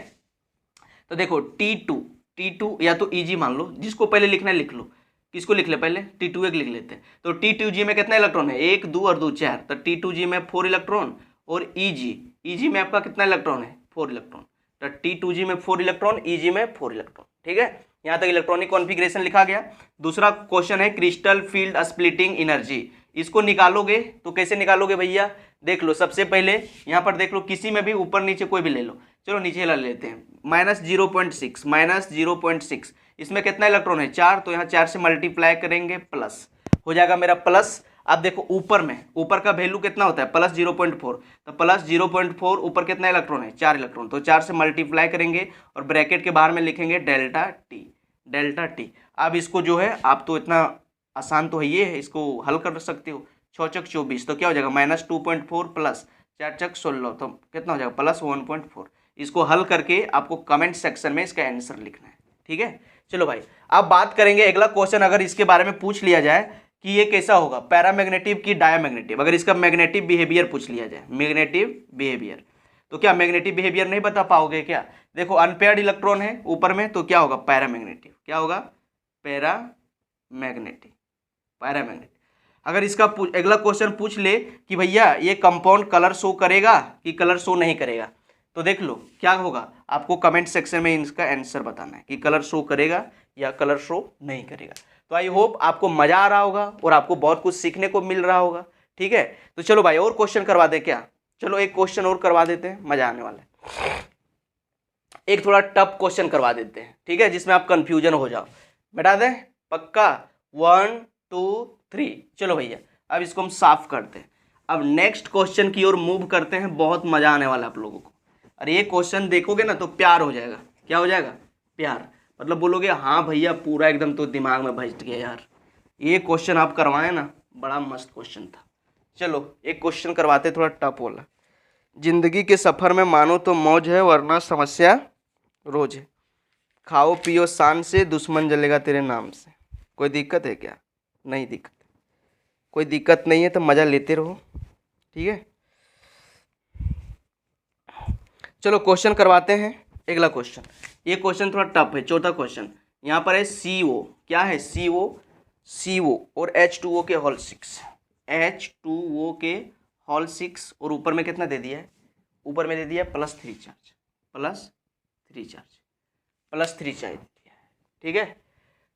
तो देखो T2 या तो EG मान लो, जिसको पहले लिखना है लिख लो, किसको लिख ले पहले, T2 एक लिख लेते हैं। तो T2G में कितना इलेक्ट्रॉन है, 1 2 और 2 4, तो T2G में 4 इलेक्ट्रॉन, और EG में आपका कितना इलेक्ट्रॉन है, 4 इलेक्ट्रॉन। तो T2G में 4 इलेक्ट्रॉन, EG में 4 इलेक्ट्रॉन। ठीक है, यहाँ तक इलेक्ट्रॉनिक कॉन्फ़िगरेशन लिखा गया। दूसरा क्वेश्चन है क्रिस्टल फील्ड स्प्लिटिंग एनर्जी, इसको निकालोगे तो कैसे निकालोगे भैया, देख लो। सबसे पहले यहाँ पर देख लो, किसी में भी ऊपर नीचे कोई भी ले लो, चलो नीचे ला लेते हैं। -0.6 इसमें कितना इलेक्ट्रॉन है 4, तो यहाँ 4 से मल्टीप्लाई करेंगे प्लस हो जाएगा मेरा प्लस। अब देखो ऊपर में, ऊपर का वैल्यू कितना होता है +0.4, तो +0.4 ऊपर कितना इलेक्ट्रॉन है 4 इलेक्ट्रॉन, तो 4 से मल्टीप्लाई करेंगे और ब्रैकेट के बाहर में लिखेंगे डेल्टा टी। अब इसको जो है, आप तो इतना आसान तो है ये है, इसको हल कर सकते हो। 6 चक 24, तो क्या हो जाएगा -2.4 प्लस 4 चक 16, तो कितना हो जाएगा +1.4। इसको हल करके आपको कमेंट सेक्शन में इसका आंसर लिखना है। ठीक है, चलो भाई अब बात करेंगे अगला क्वेश्चन। अगर इसके बारे में पूछ लिया जाए कि ये कैसा होगा, पैरामैग्नेटिव की डायमैग्नेटिव, अगर इसका मैग्नेटिव बिहेवियर पूछ लिया जाए, मैग्नेटिव बिहेवियर, तो क्या मैग्नेटिव बिहेवियर नहीं बता पाओगे क्या? देखो अनपेयर्ड इलेक्ट्रॉन है ऊपर में, तो क्या होगा पैरामैग्नेटिव, क्या होगा पैरामैग्नेटिव। अगर इसका अगला क्वेश्चन पूछ ले कि भैया ये कंपाउंड कलर शो करेगा कि कलर शो नहीं करेगा, तो देख लो क्या होगा, आपको कमेंट सेक्शन में इसका आंसर बताना है कि कलर शो करेगा या कलर शो नहीं करेगा। तो आई होप आपको मजा आ रहा होगा और आपको बहुत कुछ सीखने को मिल रहा होगा। ठीक है, तो चलो भाई और क्वेश्चन करवा दे क्या, चलो एक क्वेश्चन और करवा देते हैं, मजा आने वाला है। एक थोड़ा टफ क्वेश्चन करवा देते हैं, ठीक है, जिसमें आप कंफ्यूजन हो जाओ। बता दें पक्का, 1 2 3, चलो भैया अब इसको हम साफ करते हैं। अब नेक्स्ट क्वेश्चन की ओर मूव करते हैं, बहुत मजा आने वाला है आप लोगों को। अरे ये क्वेश्चन देखोगे ना तो प्यार हो जाएगा, क्या हो जाएगा प्यार, मतलब बोलोगे हाँ भैया पूरा एकदम तो दिमाग में बज गया यार, ये क्वेश्चन आप करवाएं ना, बड़ा मस्त क्वेश्चन था। चलो एक क्वेश्चन करवाते, थोड़ा टफ वाला। जिंदगी के सफ़र में मानो तो मौज है, वरना समस्या रोज है। खाओ पियो शान से, दुश्मन जलेगा तेरे नाम से। कोई दिक्कत है क्या? नहीं दिक्कत, कोई दिक्कत नहीं है तो मज़ा लेते रहो। ठीक है, चलो क्वेश्चन करवाते हैं अगला क्वेश्चन। ये क्वेश्चन थोड़ा टफ है, चौथा क्वेश्चन। यहाँ पर है CO, क्या है CO और H2O के होल 6, H2O के होल 6, और ऊपर में कितना दे दिया है, ऊपर में दे दिया है +3 चार्ज, +3 चार्ज दे दिया है। ठीक है,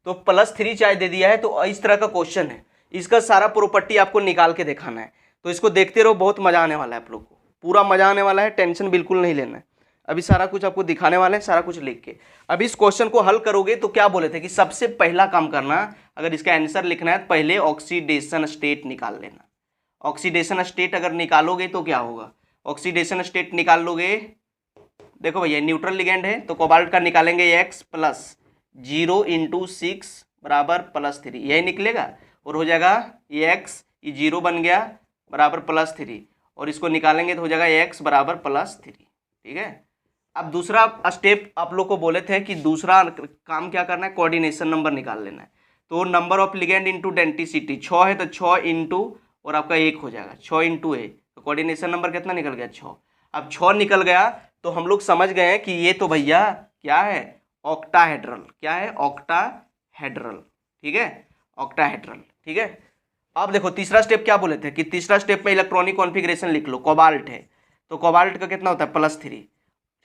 तो +3 चार्ज दे दिया है, तो इस तरह का क्वेश्चन है, इसका सारा प्रॉपर्टी आपको निकाल के दिखाना है। तो इसको देखते रहो, बहुत मजा आने वाला है आप लोग को, पूरा मजा आने वाला है, टेंशन बिल्कुल नहीं लेना है। अभी सारा कुछ आपको दिखाने वाले हैं, सारा कुछ लिख के। अभी इस क्वेश्चन को हल करोगे तो क्या बोले थे कि सबसे पहला काम करना, अगर इसका आंसर लिखना है तो पहले ऑक्सीडेशन स्टेट निकाल लेना। ऑक्सीडेशन स्टेट अगर निकालोगे तो क्या होगा, ऑक्सीडेशन स्टेट निकाल लोगे, देखो भैया न्यूट्रल लिगेंड है तो कोबाल्ट का निकालेंगे X + 0 × 6 = +3, यही निकलेगा, और हो जाएगा X, ये 0 बन गया बराबर +3, और इसको निकालेंगे तो हो जाएगा X बराबर +3। ठीक है, अब दूसरा स्टेप आप लोग को बोले थे कि दूसरा काम क्या करना है, कोऑर्डिनेशन नंबर निकाल लेना है। तो number of ligand into density 6 है, तो 6 इंटू और आपका 1 हो जाएगा, 6 इंटू है, तो कोऑर्डिनेशन नंबर कितना निकल गया 6। अब 6 निकल गया तो हम लोग समझ गए हैं कि ये तो भैया क्या है, ऑक्टाहेड्रल, क्या है ऑक्टाहेड्रल। ठीक है, ऑक्टाहेड्रल। ठीक है, अब देखो तीसरा स्टेप क्या बोले थे कि तीसरा स्टेप में इलेक्ट्रॉनिक कॉन्फ़िगरेशन लिख लो। कोबाल्ट है तो कोबाल्ट का कितना होता है +3।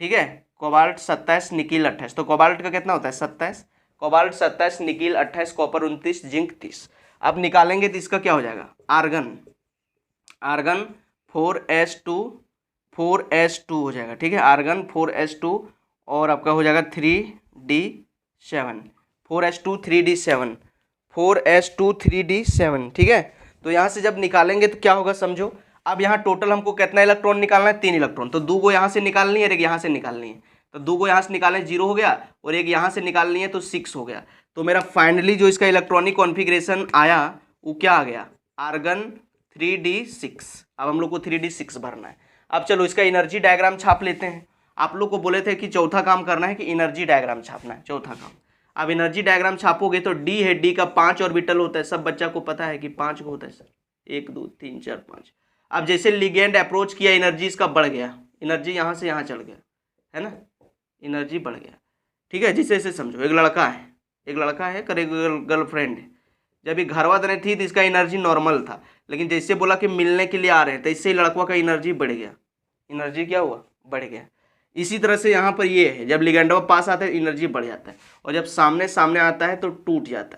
ठीक है, कोबाल्ट 27, निकिल 28, तो कोबाल्ट का कितना होता है 27, कोबाल्ट 27, निकिल 28, कॉपर 29, जिंक 30। अब निकालेंगे तो इसका क्या हो जाएगा, आर्गन 4s2 हो जाएगा। ठीक है, आर्गन 4s2 और आपका हो जाएगा 3d7, 4s2 3d7। ठीक है, तो यहाँ से जब निकालेंगे तो क्या होगा समझो। अब यहाँ टोटल हमको कितना इलेक्ट्रॉन निकालना है, 3 इलेक्ट्रॉन, तो 2 को यहाँ से निकालनी है और एक यहाँ से निकालनी है, तो 2 को यहाँ से निकालने 0 हो गया और एक यहाँ से निकालनी है तो 6 हो गया। तो मेरा फाइनली जो इसका इलेक्ट्रॉनिक कॉन्फ़िगरेशन आया वो क्या आ गया, आर्गन 3d6। अब हम लोग को 3d6 भरना है। अब चलो इसका एनर्जी डायग्राम छाप लेते हैं। आप लोग को बोले थे कि चौथा काम करना है कि एनर्जी डायग्राम छापना है, चौथा काम। अब एनर्जी डायग्राम छापोगे तो डी है, डी का 5 ऑर्बिटल होता है, सब बच्चा को पता है कि 5 को होता है सर, 1 2 3 4 5। अब जैसे लिगेंड अप्रोच किया एनर्जी इसका बढ़ गया, एनर्जी यहाँ से यहाँ चल गया, है ना, एनर्जी बढ़ गया। ठीक है, जिसे इसे समझो, एक लड़का है कर एक गर्लफ्रेंड है। जब ये घरवा देने थी तो इसका एनर्जी नॉर्मल था, लेकिन जैसे बोला कि मिलने के लिए आ रहे हैं तो इससे लड़का का एनर्जी बढ़ गया, एनर्जी क्या हुआ, बढ़ गया। इसी तरह से यहाँ पर ये है, जब लिगेंडवा पास आता है एनर्जी बढ़ जाता है, और जब सामने सामने आता है तो टूट जाता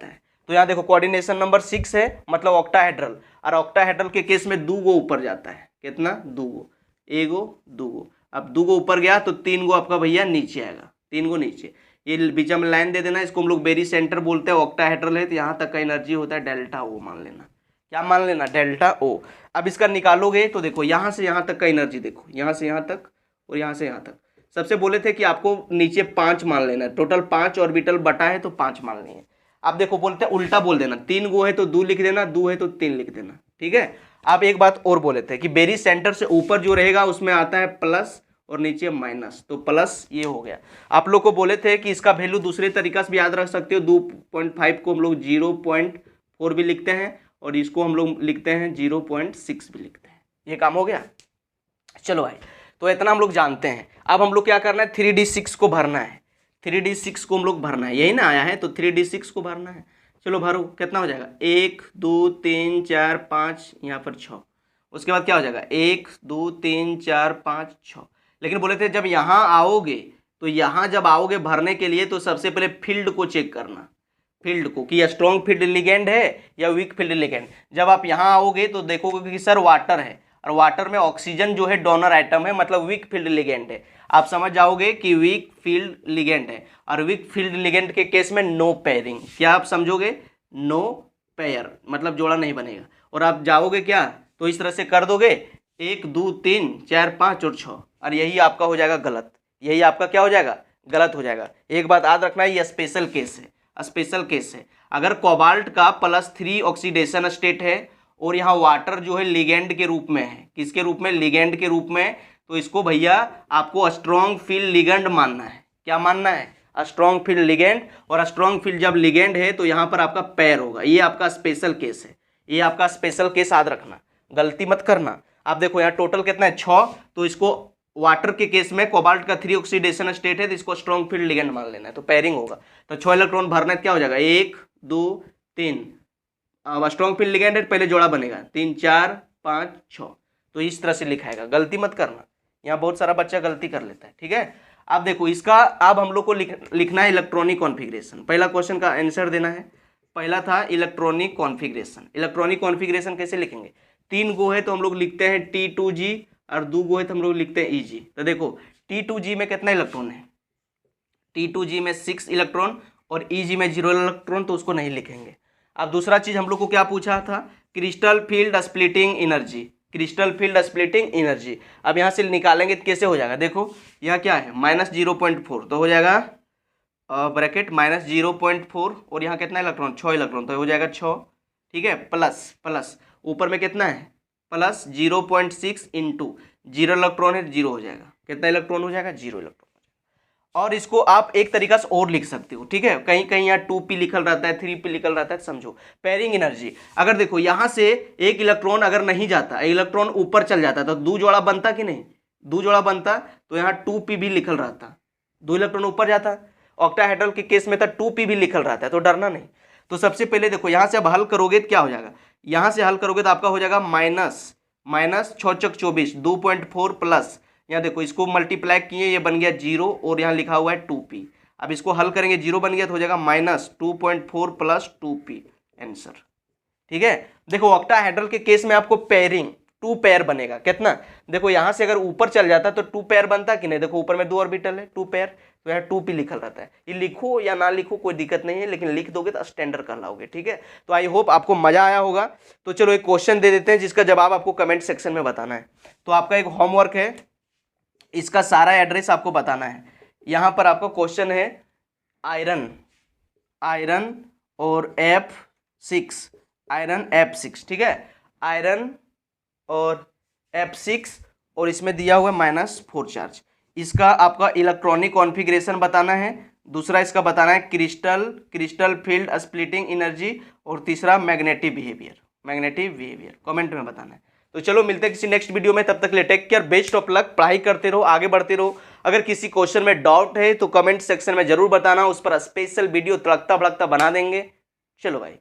है। तो यहाँ देखो कोऑर्डिनेशन नंबर 6 है, मतलब ऑक्टाहेड्रल, और ऑक्टाहेड्रल के केस में 2 गो ऊपर जाता है। कितना? 2 गो, एगो 2 गो। अब 2 गो ऊपर गया तो 3 गो आपका भैया नीचे आएगा, 3 गो नीचे। ये बीच में लाइन दे देना, इसको हम लोग बेरी सेंटर बोलते हैं। ऑक्टाहेड्रल है तो यहाँ तक का एनर्जी होता है डेल्टा ओ, मान लेना। क्या मान लेना? डेल्टा ओ। अब इसका निकालोगे तो देखो यहाँ से यहाँ तक का एनर्जी, देखो यहाँ से यहाँ तक और यहाँ से यहाँ तक। सबसे बोले थे कि आपको नीचे 5 मान लेना है, टोटल 5 ऑर्बिटल बटा है तो 5 मान लेंगे। आप देखो बोलते हैं उल्टा बोल देना, 3 गो है तो 2 लिख देना, 2 है तो 3 लिख देना, ठीक है। आप एक बात और बोले थे कि बेरी सेंटर से ऊपर जो रहेगा उसमें आता है प्लस और नीचे माइनस, तो प्लस ये हो गया। आप लोग को बोले थे कि इसका वैल्यू दूसरे तरीका से भी याद रख सकते हो। 2.5 को हम लोग 0.4 भी लिखते हैं और इसको हम लोग लिखते हैं 0.6 भी लिखते हैं। ये काम हो गया। चलो भाई, तो इतना हम लोग जानते हैं। अब हम लोग क्या करना है? 3D6 को भरना है। 3D6 को हम लोग भरना है, यही ना आया है, तो 3D6 को भरना है। चलो भरो, कितना हो जाएगा? 1 2 3 4 5, यहाँ पर 6। उसके बाद क्या हो जाएगा? 1 2 3 4 5 6। लेकिन बोले थे जब यहाँ आओगे, तो यहाँ जब आओगे भरने के लिए तो सबसे पहले फील्ड को चेक करना, फील्ड को, कि स्ट्रॉन्ग फील्ड लिगेंड है या वीक फील्ड लिगेंड। जब आप यहाँ आओगे तो देखोगे कि सर वाटर है, और वाटर में ऑक्सीजन जो है डोनर आइटम है, मतलब वीक फील्ड लिगेंड है। आप समझ जाओगे कि वीक फील्ड लिगेंड है, और वीक फील्ड लिगेंड के केस में नो पेयरिंग। क्या आप समझोगे? नो पेयर, मतलब जोड़ा नहीं बनेगा। और आप जाओगे क्या, तो इस तरह से कर दोगे 1 2 3 4 5 और 6, और यही आपका हो जाएगा गलत। यही आपका क्या हो जाएगा? गलत हो जाएगा। एक बात याद रखना, ये स्पेशल केस है, स्पेशल केस है। अगर कोबाल्ट का +3 ऑक्सीडेशन स्टेट है और यहाँ वाटर जो है लिगेंड के रूप में है, किसके रूप में? लिगेंड के रूप में, तो इसको भैया आपको स्ट्रॉन्ग फील्ड लिगेंड मानना है। क्या मानना है? Strong field ligand. और स्ट्रॉन्ग फील्ड जब लिगेंड है तो यहाँ पर आपका पैर होगा। ये आपका स्पेशल केस है, ये आपका स्पेशल केस याद रखना, गलती मत करना। आप देखो यहाँ टोटल कितना है? 6। तो इसको वाटर के केस में कोबाल्ट का 3 ऑक्सीडेशन स्टेट है तो इसको स्ट्रॉन्ग फील्ड लिगेंड मान लेना है, तो पेयरिंग होगा। तो 6 इलेक्ट्रॉन भरना है, क्या हो जाएगा? 1 2 3। अब स्ट्रॉन्ग फील्ड लिगेंड है, पहले जोड़ा बनेगा 3 4 5 6। तो इस तरह से लिखाएगा, गलती मत करना। यहाँ बहुत सारा बच्चा गलती कर लेता है, ठीक है। अब देखो इसका, अब हम लोग को लिखना है इलेक्ट्रॉनिक कॉन्फ़िगरेशन। पहला क्वेश्चन का आंसर देना है। पहला था इलेक्ट्रॉनिक कॉन्फ़िगरेशन। इलेक्ट्रॉनिक कॉन्फ़िगरेशन कैसे लिखेंगे? 3 गो है तो हम लोग लिखते हैं T2G, और 2 गो है तो हम लोग लिखते हैं EG। तो देखो T2G में कितना इलेक्ट्रॉन है? T2G में 6 इलेक्ट्रॉन और EG में 0 इलेक्ट्रॉन, तो उसको नहीं लिखेंगे। अब दूसरा चीज हम लोग को क्या पूछा था? Crystal field splitting energy, crystal field splitting energy. अब यहाँ से निकालेंगे तो कैसे हो जाएगा? देखो यह क्या है? -0.4, तो हो जाएगा ब्रैकेट -0.4, और यहाँ कितना इलेक्ट्रॉन? 6 इलेक्ट्रॉन, तो हो जाएगा 6, ठीक है। प्लस ऊपर में कितना है? +0.6 इंटू 0 इलेक्ट्रॉन है, 0 हो जाएगा। कितना इलेक्ट्रॉन हो जाएगा? 0 इलेक्ट्रॉन। और इसको आप एक तरीका से और लिख सकते हो, ठीक है। कहीं कहीं यहाँ 2p लिखल रहता है, 3p लिखल रहता है, समझो। पेयरिंग एनर्जी, अगर देखो यहाँ से एक इलेक्ट्रॉन अगर नहीं जाता, इलेक्ट्रॉन ऊपर चल जाता, तो 2 जोड़ा बनता कि नहीं? 2 जोड़ा बनता, तो यहाँ 2p भी लिखल रहता, 2 इलेक्ट्रॉन ऊपर जाता। ऑक्टाहेड्रल के केस में तो 2p भी लिखल रहता है, तो डरना नहीं। तो सबसे पहले देखो यहाँ से अब हल करोगे तो क्या हो जाएगा? यहाँ से हल करोगे तो आपका हो जाएगा माइनस 6 चौक 24, 2.4 प्लस, यहाँ देखो इसको मल्टीप्लाई किए, ये बन गया 0, और यहाँ लिखा हुआ है 2p। अब इसको हल करेंगे, 0 बन गया तो हो जाएगा -2.4 प्लस 2p, आंसर, ठीक है। देखो ऑक्टाहेड्रल के केस में आपको पेयरिंग 2 पेयर बनेगा। कितना? देखो यहाँ से अगर ऊपर चल जाता तो 2 पेयर बनता कि नहीं? देखो ऊपर में 2 ऑर्बिटल है, 2 पेयर, तो यहाँ 2p लिखल रहता है। ये लिखो या ना लिखो कोई दिक्कत नहीं है, लेकिन लिख दोगे तो स्टैंडर्ड कहलाओगे, ठीक है। तो आई होप आपको मजा आया होगा। तो चलो एक क्वेश्चन दे देते हैं जिसका जवाब आपको कमेंट सेक्शन में बताना है। तो आपका एक होमवर्क है, इसका सारा एड्रेस आपको बताना है। यहाँ पर आपका क्वेश्चन है आयरन और F6, आयरन F6, ठीक है। आयरन और F6, और इसमें दिया हुआ है -4 चार्ज। इसका आपका इलेक्ट्रॉनिक कॉन्फ़िगरेशन बताना है। दूसरा इसका बताना है क्रिस्टल फील्ड स्प्लिटिंग एनर्जी, और तीसरा मैग्नेटिक बिहेवियर कमेंट में बताना है। तो चलो मिलते हैं किसी नेक्स्ट वीडियो में, तब तक के लिए take care, best of luck. पढ़ाई करते रहो, आगे बढ़ते रहो। अगर किसी क्वेश्चन में डाउट है तो कमेंट सेक्शन में जरूर बताना, उस पर स्पेशल वीडियो तड़कता भड़कता बना देंगे। चलो भाई।